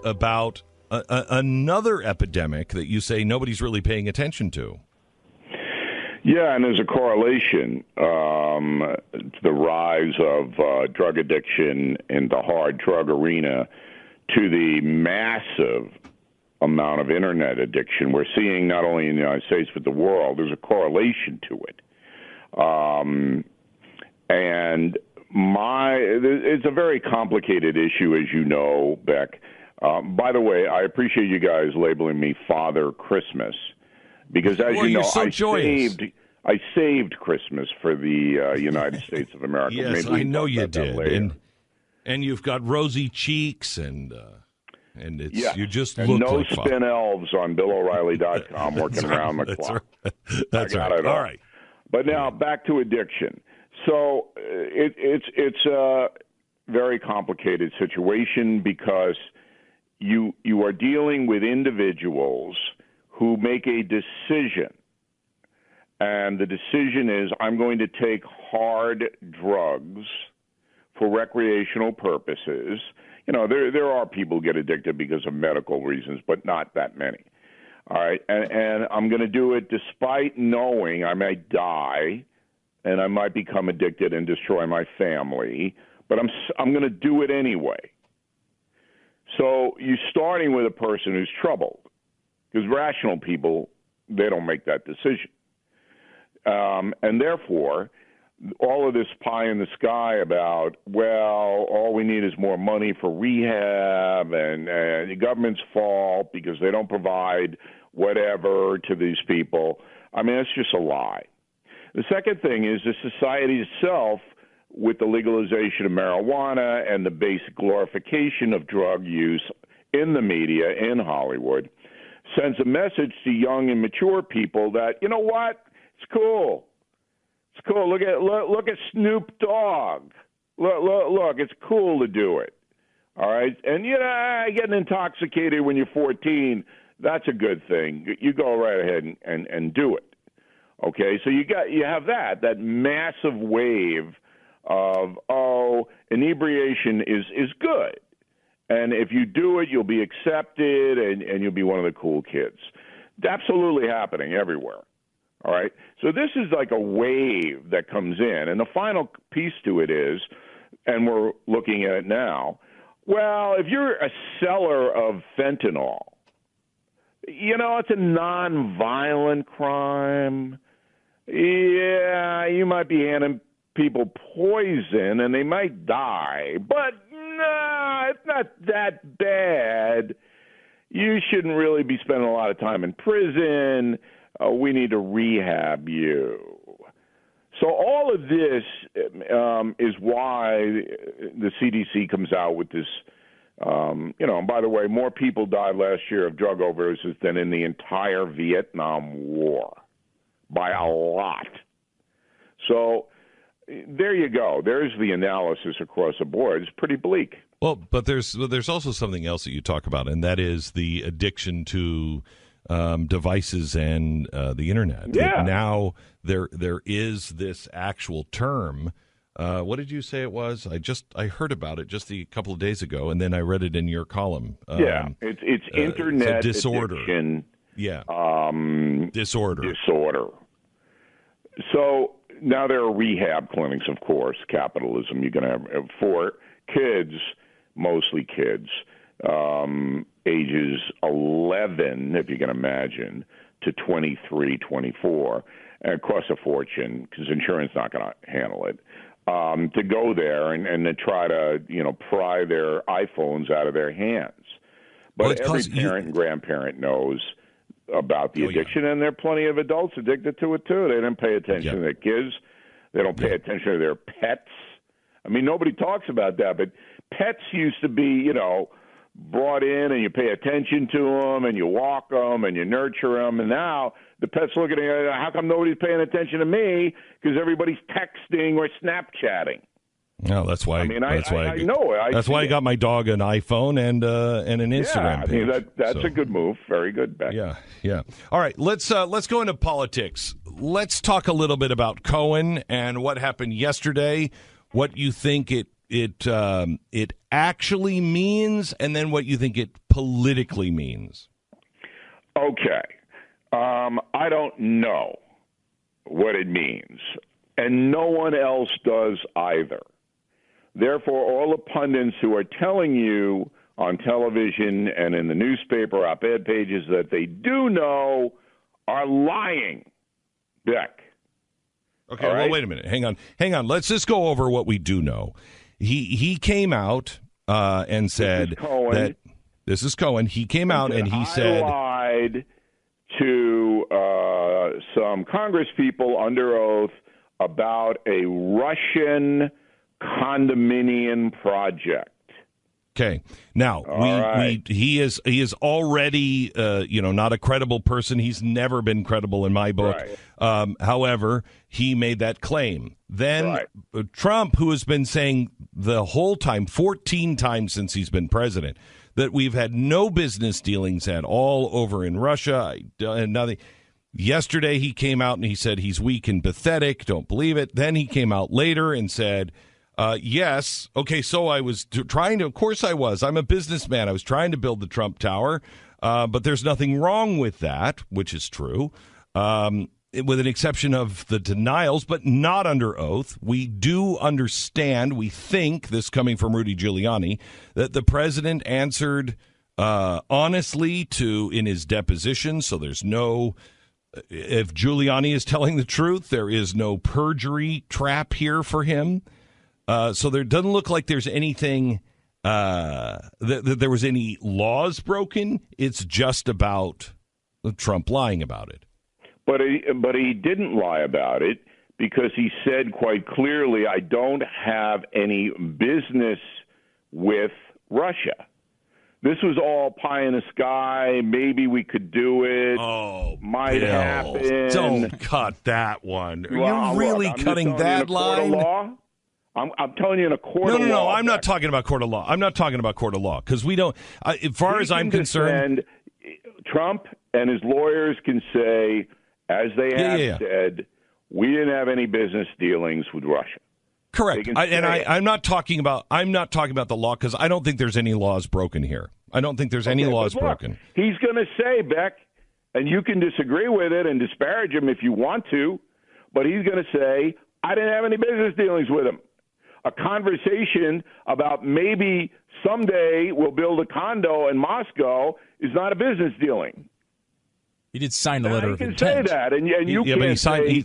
about another epidemic that you say nobody's really paying attention to. Yeah, and there's a correlation to the rise of drug addiction in the hard drug arena to the massive amount of internet addiction we're seeing not only in the United States but the world. There's a correlation to it. And it's a very complicated issue, as you know, Beck. By the way, I appreciate you guys labeling me Father Christmas because, as you know, I saved Christmas for the United States of America. Yes, I know you did. And you've got rosy cheeks and it's you just and look no like spin elves on BillO'Reilly.com working around the clock. That's right. All right. But now back to addiction. So it's a very complicated situation because you are dealing with individuals who make a decision, and the decision is I'm going to take hard drugs for recreational purposes. You know, there are people who get addicted because of medical reasons, but not that many. All right, and I'm going to do it despite knowing I might die and I might become addicted and destroy my family, but I'm going to do it anyway. So you're starting with a person who's troubled, because rational people, they don't make that decision. And therefore, all of this pie in the sky about, well, all we need is more money for rehab and the government's fault because they don't provide whatever to these people. I mean, it's just a lie. The second thing is the society itself, with the legalization of marijuana and the basic glorification of drug use in the media, in Hollywood, sends a message to young and mature people that, you know what, it's cool. It's cool. Look at Snoop Dogg. Look, it's cool to do it. All right? And, you know, getting intoxicated when you're 14, that's a good thing. You go right ahead and do it. Okay? So you have that massive wave of, inebriation is good. And if you do it, you'll be accepted and you'll be one of the cool kids. It's absolutely happening everywhere. All right? So this is like a wave that comes in. And the final piece to it is, and we're looking at it now, well, if you're a seller of fentanyl, you know, it's a nonviolent crime. Yeah, you might be handing people poison and they might die. But no, it's not that bad. You shouldn't really be spending a lot of time in prison. We need to rehab you. So all of this is why the CDC comes out with this, and by the way, more people died last year of drug overdoses than in the entire Vietnam War, by a lot. So there you go. There's the analysis across the board. It's pretty bleak. Well, but there's also something else that you talk about, and that is the addiction to devices and the internet. Yeah. Now there is this actual term. What did you say it was? I heard about it just a couple of days ago, and then I read it in your column. It's internet disorder. Addiction. Yeah. Disorder. So now there are rehab clinics, of course. Capitalism. You're going to have for kids, mostly kids. Ages 11, if you can imagine, to 23, 24, and it costs a fortune because insurance is not going to handle it, to go there and to try to, pry their iPhones out of their hands. But every parent and grandparent knows about the addiction, and there are plenty of adults addicted to it, too. They don't pay attention to their kids. They don't pay attention to their pets. I mean, nobody talks about that, but pets used to be, brought in and you pay attention to them and you walk them and you nurture them. And now the pet's looking at you, how come nobody's paying attention to me? Because everybody's texting or Snapchatting. No, that's why. I know. That's why I got my dog an iPhone and an Instagram page. That's a good move. Very good, Beck. Yeah. All right, let's go into politics. Let's talk a little bit about Cohen and what happened yesterday. What you think it it actually means, and then what you think it politically means. Okay. I don't know what it means, and no one else does either. Therefore, all the pundits who are telling you on television and in the newspaper op-ed pages that they do know are lying, Beck. Okay, well, wait a minute. Hang on. Let's just go over what we do know. He came out and said that this is Cohen. He came out and he said, I lied to some Congress people under oath about a Russian condominium project. Okay. Now, he is already, not a credible person. He's never been credible in my book. Right. However, he made that claim. Then Trump, who has been saying the whole time, 14 times since he's been president, that we've had no business dealings at all over in Russia and nothing. Yesterday, he came out and he said he's weak and pathetic. Don't believe it. Then he came out later and said, yes. Okay, so I was trying to, of course I was. I'm a businessman. I was trying to build the Trump Tower, but there's nothing wrong with that, which is true, with an exception of the denials, but not under oath. We do understand, we think, this coming from Rudy Giuliani, that the president answered honestly in his deposition, so there's no... If Giuliani is telling the truth, there is no perjury trap here for him. So there doesn't look like there's anything that there was any laws broken. It's just about Trump lying about it. But he didn't lie about it because he said quite clearly, I don't have any business with Russia. This was all pie in the sky. Maybe we could do it. Oh, might Bill, happen. Don't cut that one. Are you really cutting that line? I'm telling you in a court of law. No. I'm not talking about court of law. I'm not talking about court of law because we don't. As far as I'm concerned, Trump and his lawyers can say, as they have said, we didn't have any business dealings with Russia. Correct. I'm not talking about the law because I don't think there's any laws broken here. I don't think there's any laws broken. He's going to say, Beck, and you can disagree with it and disparage him if you want to, but he's going to say, I didn't have any business dealings with him. A conversation about maybe someday we'll build a condo in Moscow is not a business dealing. He did sign a letter of intent. He can say that, and you can't say...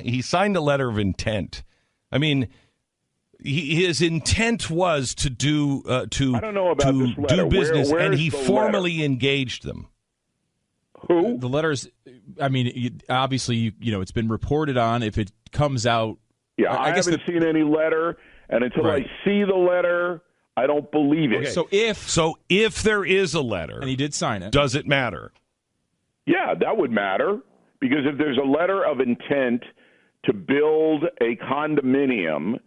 He signed a letter of intent. I mean, his intent was to do I don't know about this letter. Business, Where's and he the formally letter? engaged them. Who? The letters. I mean, obviously, it's been reported on. If it comes out, yeah, I haven't seen any letter, and until I see the letter, I don't believe it. Okay. So if there is a letter, and he did sign it, does it matter? Yeah, that would matter. Because if there's a letter of intent to build a condominium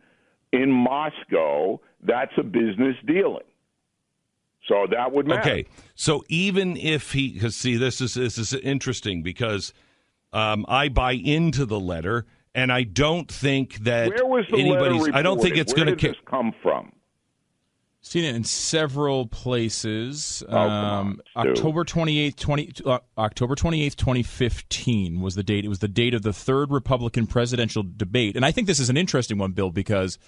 in Moscow, that's a business dealing. So that would matter. Okay, so even if because see, this is interesting because I buy into the letter, and I don't think that where was the anybody's. Letter reported? I don't think it's going to. Where did this come from? Seen it in several places. October 28th, 2015 was the date. It was the date of the third Republican presidential debate. And I think this is an interesting one, Bill, because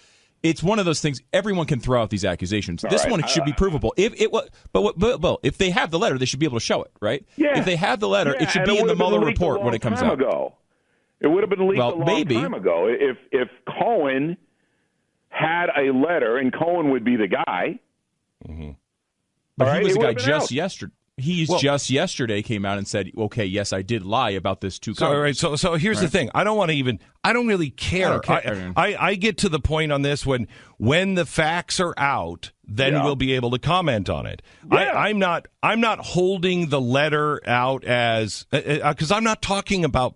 it's one of those things everyone can throw out these accusations. This one should be provable. If they have the letter, they should be able to show it, right? Yeah. If they have the letter, it should be in the Mueller report when it comes out. It would have been leaked a long time ago. If Cohen had a letter, and Cohen would be the guy. Mm-hmm. But he was the guy just yesterday. Just yesterday came out and said, "Okay, yes, I did lie about this too." So, all right. So here's the thing. I don't really care. I get to the point on this when the facts are out, then we'll be able to comment on it. Yeah. I'm not holding the letter out as because I'm not talking about.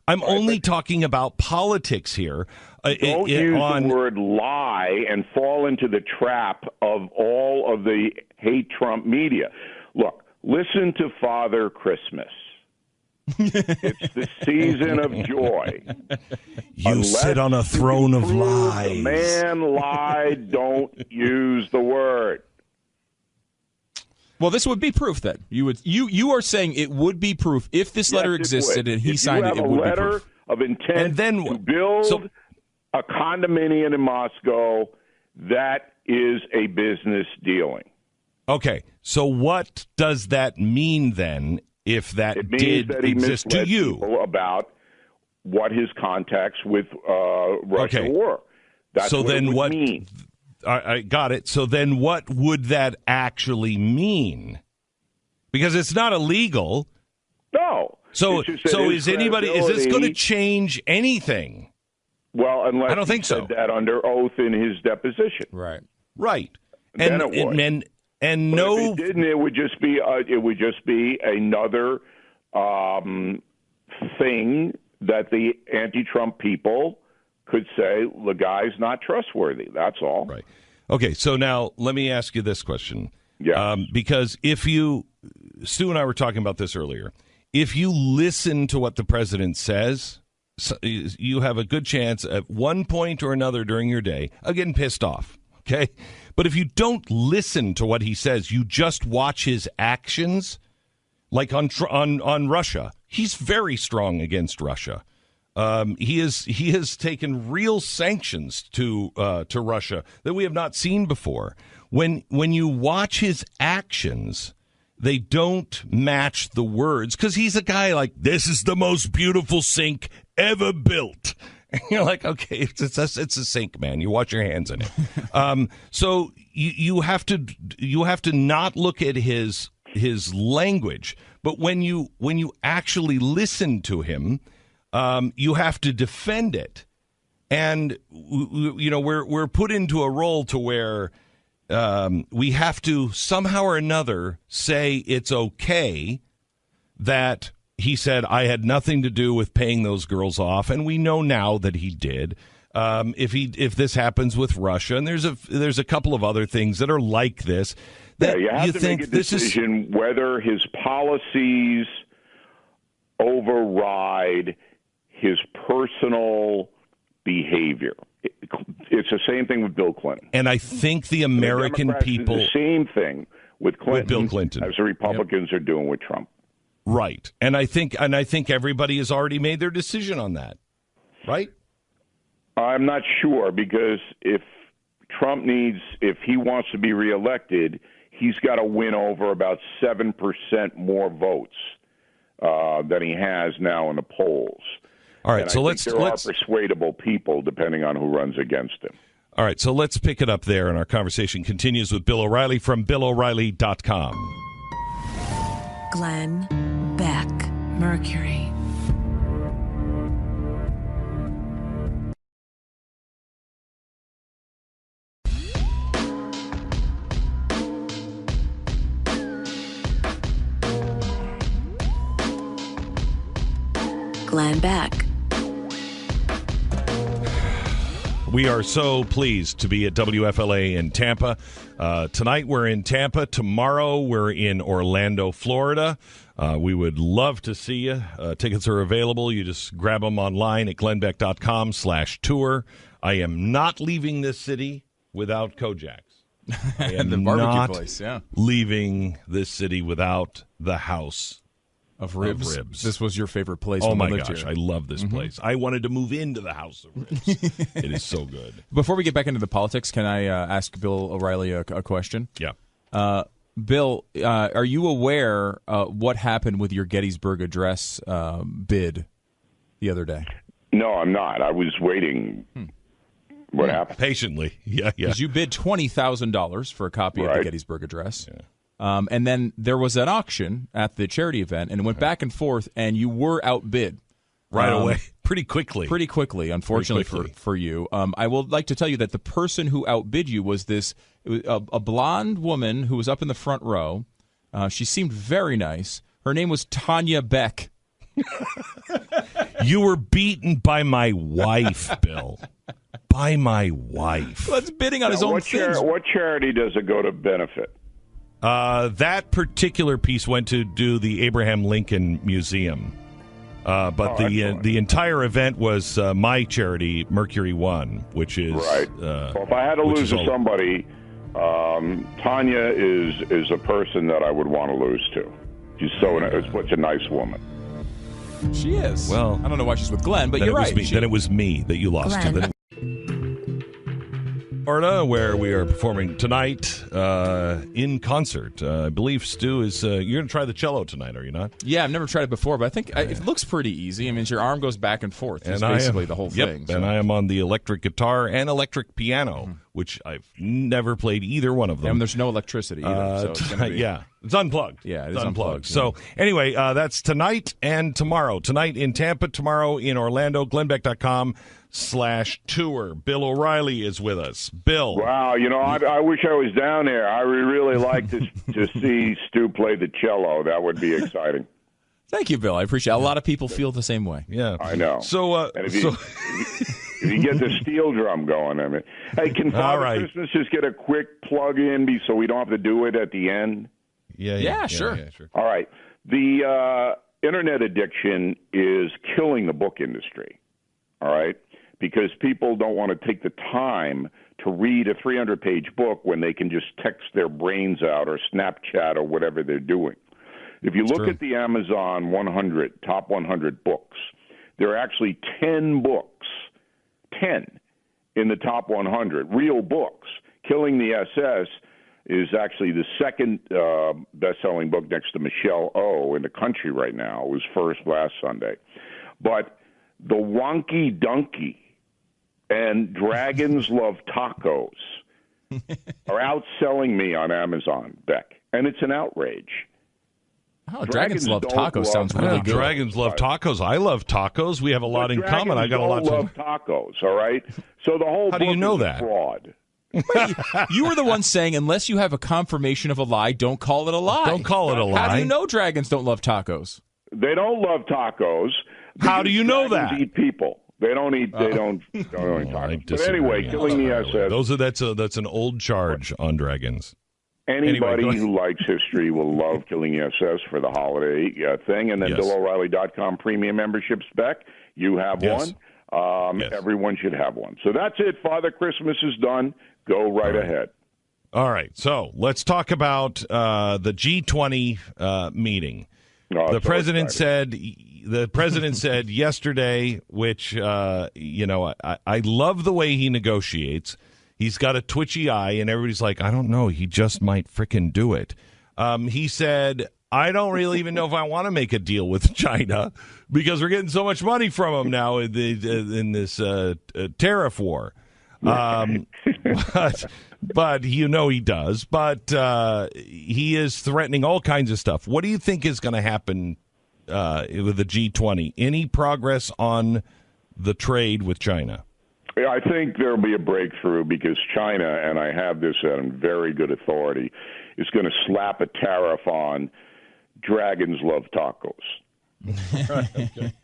I'm only talking about politics here. Don't use the word lie and fall into the trap of all of the hate Trump media. Look, listen to Father Christmas. It's the season of joy. You sit on a throne of lies. The man lied. Don't use the word. Well, this would be proof then. You are saying it would be proof if this letter existed and he signed it. It would be proof. You have a letter of intent to build a condominium in Moscow. That is a business dealing. Okay, so what does that mean then? If that did exist to you, about what his contacts with Russia were. That's so what then it would what? Mean. I got it. So then, what would that actually mean? Because it's not illegal. No. So is anybody? Is this going to change anything? Well, unless I don't think he said that under oath in his deposition. Right. And no, if it didn't, it would just be another thing that the anti-Trump people could say the guy's not trustworthy. That's all. Right. Okay. So now let me ask you this question. Yeah. Because Stu and I were talking about this earlier. If you listen to what the president says, you have a good chance at one point or another during your day of getting pissed off. Okay. But if you don't listen to what he says, you just watch his actions, like on Russia. He's very strong against Russia. He has taken real sanctions to Russia that we have not seen before. When you watch his actions, they don't match the words because he's a guy like, this is the most beautiful sink ever built. And you're like, okay, it's a sink, man. You wash your hands in it. So you have to not look at his language, but when you actually listen to him, you have to defend it. And we're put into a role to where we have to somehow or another say it's okay that he said, I had nothing to do with paying those girls off, and we know now that he did. If this happens with Russia, and there's a couple of other things that are like this, that you have to make a decision whether his policies override his personal behavior. It's the same thing with Bill Clinton, and I think the American people the same thing with Clinton, with Bill Clinton, as the Republicans are doing with Trump. Right. And I think everybody has already made their decision on that. Right? I'm not sure, because if he wants to be reelected, he's got to win over about 7% more votes than he has now in the polls. All right, and so I think there are persuadable people depending on who runs against him. All right, so let's pick it up there, and our conversation continues with Bill O'Reilly from BillO'Reilly.com. Glenn Beck, Mercury. Glenn Beck. We are so pleased to be at WFLA in Tampa. Tonight we're in Tampa. Tomorrow we're in Orlando, Florida. We would love to see you. Tickets are available. You just grab them online at glennbeck.com/tour. I am not leaving this city without Kojak's. I am the barbecue not place, yeah. leaving this city without the house of ribs. This was your favorite place. Oh, when my we lived gosh. here. I love this place. I wanted to move into the house of ribs. It is so good. Before we get back into the politics, can I ask Bill O'Reilly a question? Yeah. Bill, are you aware what happened with your Gettysburg Address bid the other day? No, I'm not. I was waiting. What happened? Patiently. Yeah. Because you bid $20,000 for a copy of the Gettysburg Address. Yeah. And then there was an auction at the charity event, and it went back and forth, and you were outbid. Right away. Pretty quickly, unfortunately for you. I would like to tell you that the person who outbid you was a blonde woman who was up in the front row. She seemed very nice. Her name was Tanya Beck. You were beaten by my wife, Bill. By my wife. Well, that's bidding on his own things. What charity does it go to benefit? That particular piece went to do the Abraham Lincoln Museum. But the entire event was my charity, Mercury One, which is right. Well, if I had to lose to somebody, Tanya is a person that I would want to lose to. She's such a nice woman. She is. Well, I don't know why she's with Glenn, but you're right. Then it was me that you lost to. Florida, where we are performing tonight in concert. I believe Stu is. You're going to try the cello tonight, are you not? Yeah, I've never tried it before, but I think it looks pretty easy. I mean, your arm goes back and forth. It's basically the whole thing. And I am on the electric guitar and electric piano, which I've never played either one of them. And there's no electricity either. Yeah, it's unplugged. Yeah, it's unplugged. So anyway, that's tonight and tomorrow. Tonight in Tampa, tomorrow in Orlando. GlennBeck.com/tour. Bill O'Reilly is with us. Bill. Wow, I wish I was down there. I would really like to see Stu play the cello. That would be exciting. Thank you, Bill. I appreciate it. A lot of people feel the same way. Yeah. I know. So, if you get the steel drum going, I mean, hey, can Father Christmas just get a quick plug in so we don't have to do it at the end? Yeah, sure. All right. The internet addiction is killing the book industry. All right. Because people don't want to take the time to read a 300-page book when they can just text their brains out or Snapchat or whatever they're doing. If you look at the Amazon 100, top 100 books, there are actually 10 books, 10 in the top 100, real books. Killing the SS is actually the second best-selling book next to Michelle O in the country right now. It was first last Sunday. But The Wonky Donkey and Dragons Love Tacos are outselling me on Amazon, Beck, and it's an outrage. Oh, Dragons Love Tacos sounds really good. Dragons love tacos. I love tacos. We have a lot in common. I got a lot to love tacos, all right? So the whole How do you know that? Fraud. You were the one saying, unless you have a confirmation of a lie, don't call it a lie. Don't call it a lie. How do you know dragons don't love tacos? They don't love tacos. How do you know that? Eat people. They don't eat. They don't eat tacos. But anyway, killing the SS. That's an old charge on dragons. Anybody who likes history will love Killing the SS for the holiday thing. And then BillO'Reilly.com premium memberships, Beck. You have one. Everyone should have one. So that's it. Father Christmas is done. Go right ahead. All right. So let's talk about the G20 meeting. The president said yesterday, which I love the way he negotiates. He's got a twitchy eye, and everybody's like, I don't know, he just might frickin' do it. He said, I don't really even know if I want to make a deal with China because we're getting so much money from them now in this tariff war. But he does. But he is threatening all kinds of stuff. What do you think is going to happen with the G20? Any progress on the trade with China? I think there'll be a breakthrough because China, and I have this on very good authority, is going to slap a tariff on Dragons Love Tacos.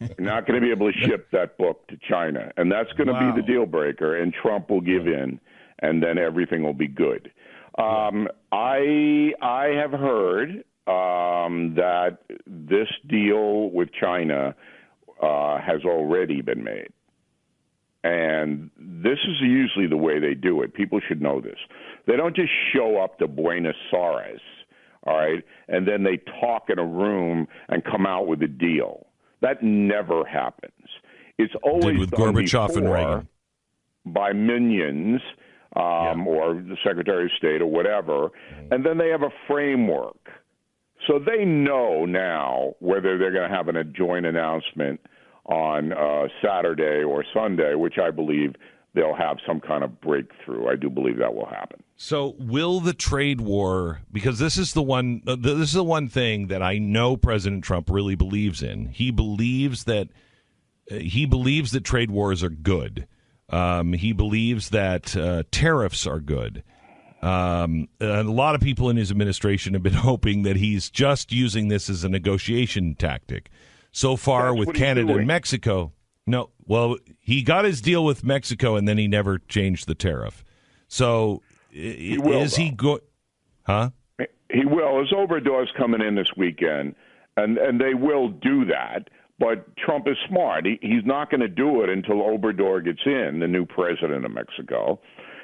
They're not going to be able to ship that book to China, and that's going to be the deal breaker, and Trump will give in, and then everything will be good. I have heard that this deal with China has already been made. And this is usually the way they do it. People should know this. They don't just show up to Buenos Aires, all right, and then they talk in a room and come out with a deal. That never happens. It's always with done Gorbachev and Reagan by minions or the Secretary of State or whatever, and then they have a framework. So they know now whether they're going to have a joint announcement on Saturday or Sunday, which I believe they'll have some kind of breakthrough. I do believe that will happen. So will the trade war, because this is the one thing that I know President Trump really believes in. He believes that trade wars are good. He believes that tariffs are good. A lot of people in his administration have been hoping that he's just using this as a negotiation tactic. So far with Canada and Mexico, no. Well, he got his deal with Mexico, and then he never changed the tariff. So he will His Obrador's coming in this weekend, and they will do that. But Trump is smart. He's not going to do it until Obrador gets in, the new president of Mexico,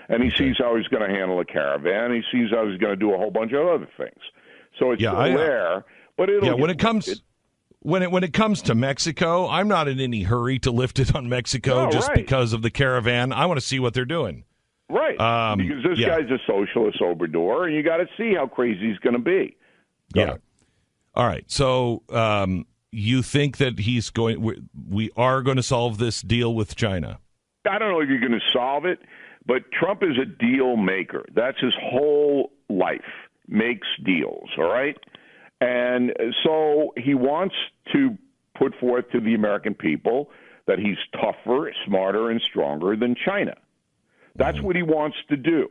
and he sees how he's going to handle a caravan. He sees how he's going to do a whole bunch of other things. So it's still there, but it'll when it comes when it comes to Mexico, I'm not in any hurry to lift it on Mexico because of the caravan. I want to see what they're doing. Right, because this guy's a socialist, Obrador, and you got to see how crazy he's going to be. All right. So you think that we are going to solve this deal with China? I don't know if you're going to solve it, but Trump is a deal maker. That's his whole life, makes deals, all right? And so he wants to put forth to the American people that he's tougher, smarter, and stronger than China. That's what he wants to do.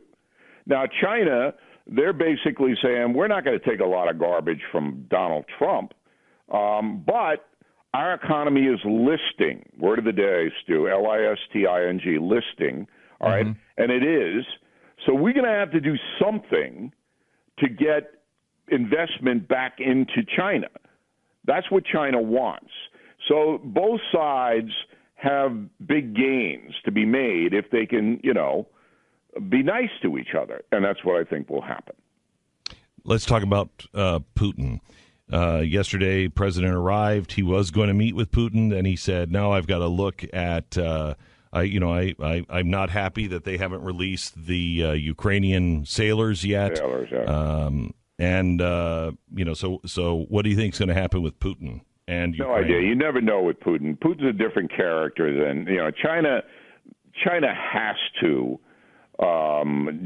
Now, China, they're basically saying, we're not going to take a lot of garbage from Donald Trump, but our economy is listing. Word of the day, Stu, L-I-S-T-I-N-G, listing, all right? And it is. So we're going to have to do something to get investment back into China. That's what China wants. So both sides have big gains to be made if they can, be nice to each other. And that's what I think will happen. Let's talk about Putin. Yesterday, President arrived. He was going to meet with Putin, and he said, no, I've got to look at, I'm not happy that they haven't released the Ukrainian sailors yet. So what do you think is going to happen with Putin and Ukraine? No idea. You never know with Putin. Putin's a different character than, China. China has to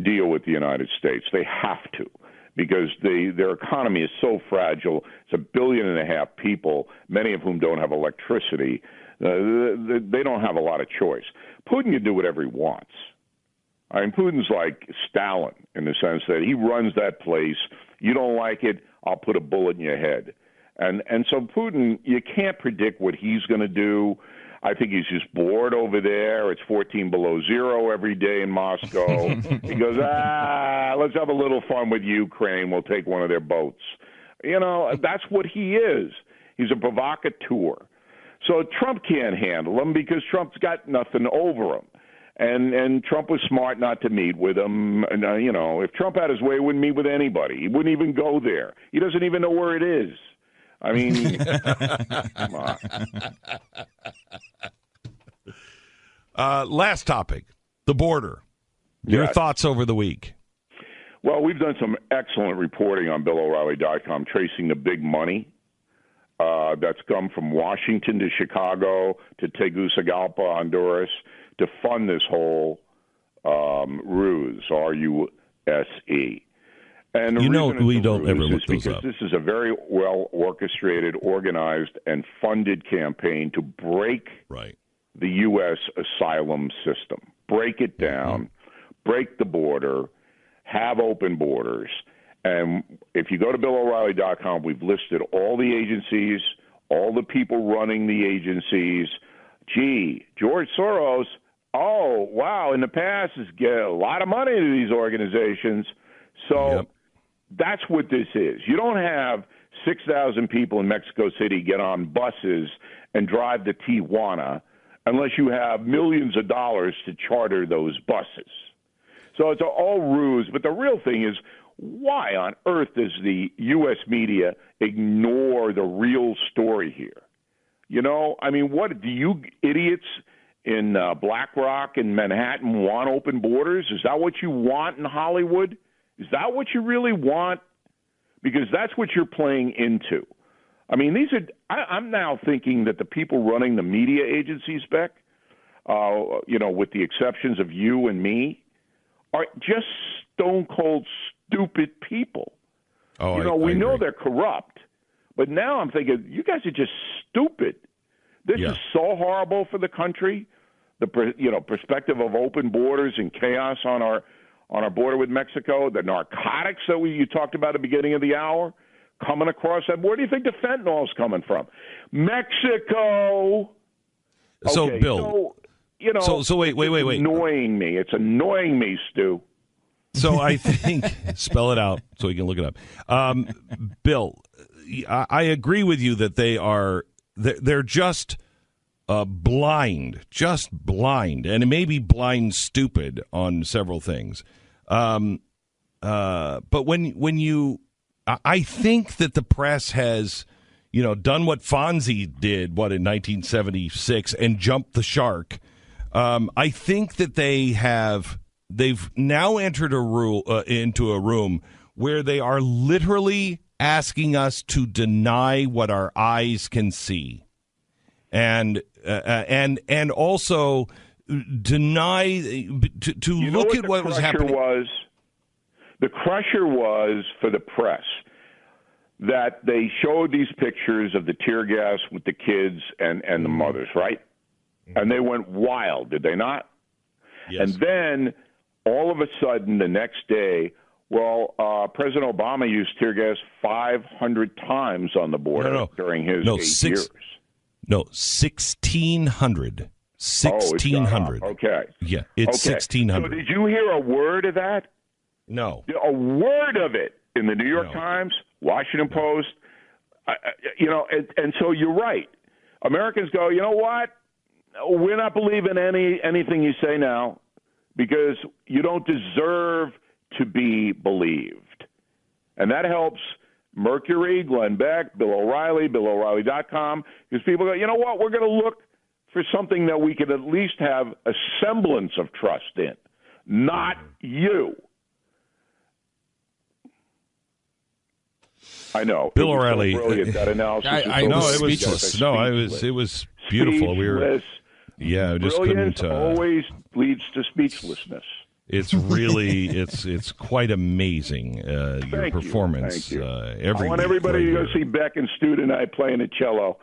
deal with the United States. They have to, because their economy is so fragile. It's 1.5 billion people, many of whom don't have electricity. They don't have a lot of choice. Putin can do whatever he wants. I mean, Putin's like Stalin in the sense that he runs that place. You don't like it, I'll put a bullet in your head. And so Putin, you can't predict what he's going to do. I think he's just bored over there. It's 14 below zero every day in Moscow. He goes, let's have a little fun with Ukraine. We'll take one of their boats. That's what he is. He's a provocateur. So Trump can't handle him because Trump's got nothing over him. And Trump was smart not to meet with him. And, if Trump had his way, he wouldn't meet with anybody. He wouldn't even go there. He doesn't even know where it is. I mean, come on. Last topic, the border. Your thoughts over the week? Well, we've done some excellent reporting on BillO'Reilly.com, tracing the big money that's come from Washington to Chicago to Tegucigalpa, Honduras, to fund this whole ruse, R-U-S-E. And we don't ever look those up. This is a very well orchestrated, organized, and funded campaign to break the U.S. asylum system, break it down, break the border, have open borders. And if you go to BillO'Reilly.com, we've listed all the agencies, all the people running the agencies. Gee, George Soros, oh, wow, in the past has given a lot of money to these organizations. So that's what this is. You don't have 6,000 people in Mexico City get on buses and drive to Tijuana unless you have millions of dollars to charter those buses. So it's all ruse. But the real thing is, why on earth does the U.S. media ignore the real story here? I mean, what do you idiots in Black Rock and Manhattan want open borders? Is that what you want in Hollywood? Is that what you really want? Because that's what you're playing into. I mean, I'm now thinking that the people running the media agencies, Beck, with the exceptions of you and me, are just stone cold stupid people. We know they're corrupt, but now I'm thinking, you guys are just stupid. This is so horrible for the country. The perspective of open borders and chaos on our border with Mexico, the narcotics that you talked about at the beginning of the hour coming across that. Where do you think the fentanyl is coming from? Mexico. So, okay, Bill. So wait. It's annoying me, Stu. So I think, spell it out so we can look it up. Bill, I agree with you that they are they're just blind, and it may be blind stupid on several things. But when you, I think that the press has, done what Fonzie did, in 1976, and jumped the shark. I think that they've now entered into a room where they are literally asking us to deny what our eyes can see, and also deny to look at what was happening. The crusher was for the press that they showed these pictures of the tear gas with the kids and the mothers, right? And they went wild, did they not? Yes. And then all of a sudden the next day, President Obama used tear gas 500 times on the border during his 8 years. No, 1,600. 1,600. Okay. Yeah, it's 1,600. So did you hear a word of that? No. A word of it in the New York Times, Washington Post. And so you're right. Americans go, you know what? We're not believing anything you say now because you don't deserve to be believed. And that helps Mercury, Glenn Beck, Bill O'Reilly, BillO'Reilly.com, because people go, you know what? We're going to look for something that we could at least have a semblance of trust in, not you. I know. Bill O'Reilly. So brilliant, that analysis. I know, it was speechless. It was beautiful. Speechless. We just Brilliance couldn't. Always leads to speechlessness. It's really, it's quite amazing, your performance. Thank you. Every I want everybody to go see Beck and Stu tonight playing the cello.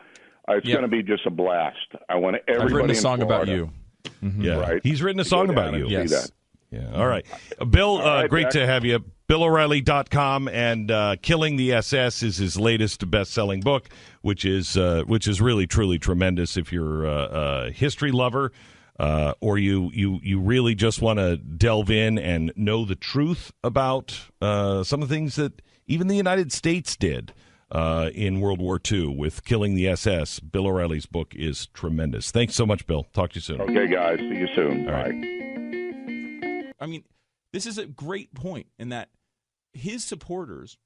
It's going to be just a blast. I want everybody. I've written a song in about Florida. you. Mm-hmm. Yeah, right. He's written a song about you. Yes. See that. Yeah. All right, Bill. Great Beck. to have you. BillO'Reilly.com, and Killing the SS is his latest best-selling book, which is really truly tremendous. If you're a history lover, or you really just want to delve in and know the truth about some of the things that even the United States did in World War II with Killing the SS, Bill O'Reilly's book is tremendous. Thanks so much, Bill. Talk to you soon. Okay, guys. See you soon. All right. Bye. I mean, this is a great point in that his supporters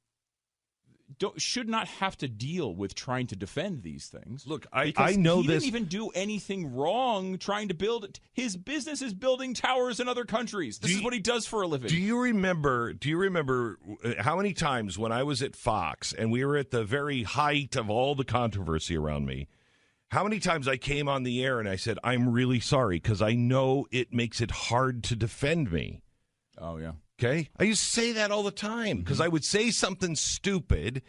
should not have to deal with trying to defend these things. Look, I know he this. Didn't even do anything wrong trying to build it. His business is building towers in other countries. This is what he does for a living. Do you remember how many times when I was at Fox and we were at the very height of all the controversy around me, how many times I came on the air and I said, I'm really sorry because I know it makes it hard to defend me. Oh, yeah. Okay? I used to say that all the time because I would say something stupid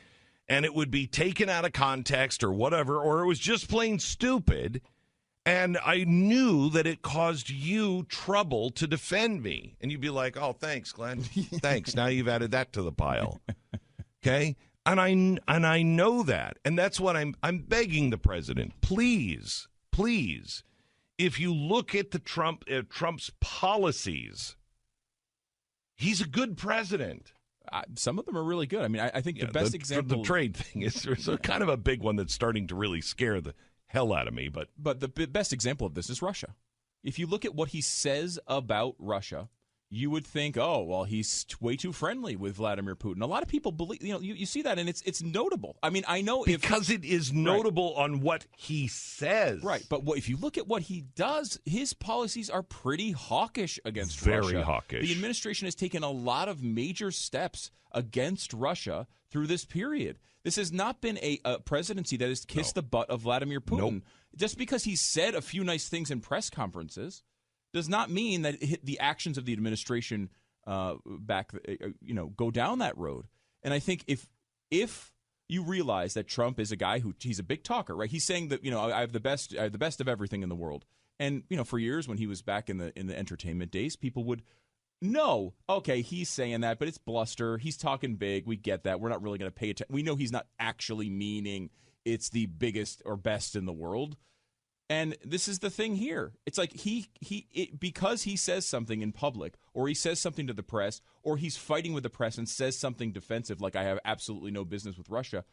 and it would be taken out of context or whatever, or it was just plain stupid, and I knew that it caused you trouble to defend me. And you'd be like, oh, thanks, Glenn. Thanks. Now you've added that to the pile. Okay? And I know that. And that's what I'm begging the president. Please, if you look at Trump's policies, he's a good president. Some of them are really good. I mean, I think the best example... The trade thing is kind of a big one that's starting to really scare the hell out of me. But the best example of this is Russia. If you look at what he says about Russia, you would think, oh, well, he's way too friendly with Vladimir Putin. A lot of people believe, you see that, and it's notable. I mean, I know because it is notable on what he says. Right, but if you look at what he does, his policies are pretty hawkish against Russia. Very hawkish. The administration has taken a lot of major steps against Russia through this period. This has not been a presidency that has kissed the butt of Vladimir Putin. Nope. Just because he said a few nice things in press conferences does not mean that the actions of the administration go down that road. And I think if you realize that Trump is a guy he's a big talker, right? He's saying that I have the best of everything in the world. And for years when he was back in the entertainment days, people would know, okay, he's saying that, but it's bluster. He's talking big. We get that. We're not really going to pay attention. We know he's not actually meaning it's the biggest or best in the world. And this is the thing here. It's like because he says something in public, or he says something to the press, or he's fighting with the press and says something defensive like I have absolutely no business with Russia,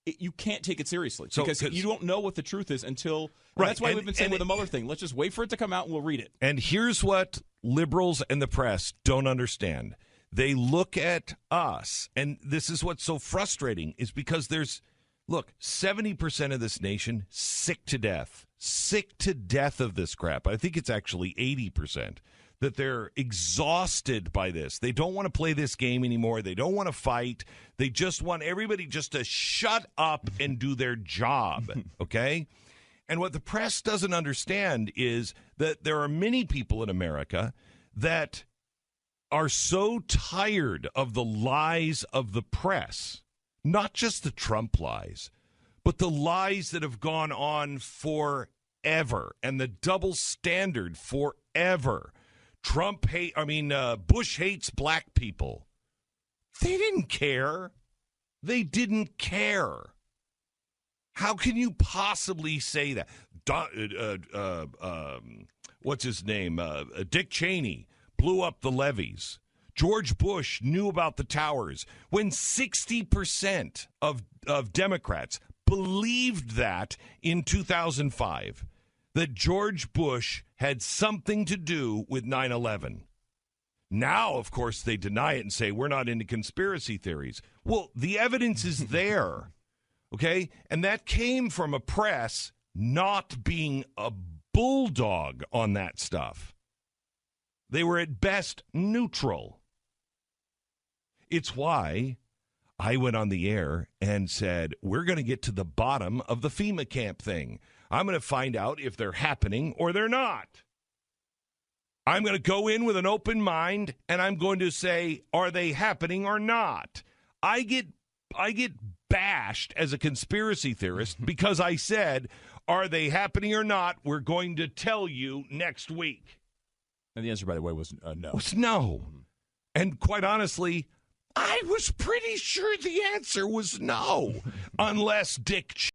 you can't take it seriously because you don't know what the truth is until. Right. That's why we've been saying with the Mueller thing, let's just wait for it to come out and we'll read it. And here's what liberals and the press don't understand. They look at us, and this is what's so frustrating, is because 70% of this nation sick to death of this crap. I think it's actually 80%. That they're exhausted by this. They don't want to play this game anymore. They don't want to fight. They just want everybody just to shut up and do their job, okay? And what the press doesn't understand is that there are many people in America that are so tired of the lies of the press, not just the Trump lies, but the lies that have gone on forever and the double standard forever. Bush hates black people. They didn't care. They didn't care. How can you possibly say that? What's his name? Dick Cheney blew up the levees. George Bush knew about the towers. When 60% of Democrats believed that in 2005, that George Bush had something to do with 9/11. Now, of course, they deny it and say, we're not into conspiracy theories. Well, the evidence is there, okay? And that came from a press not being a bulldog on that stuff. They were at best neutral. It's why I went on the air and said, we're going to get to the bottom of the FEMA camp thing. I'm going to find out if they're happening or they're not. I'm going to go in with an open mind, and I'm going to say, are they happening or not? I get bashed as a conspiracy theorist because I said, are they happening or not? We're going to tell you next week. And the answer, by the way, was no. It was no. And quite honestly, I was pretty sure the answer was no, unless Dick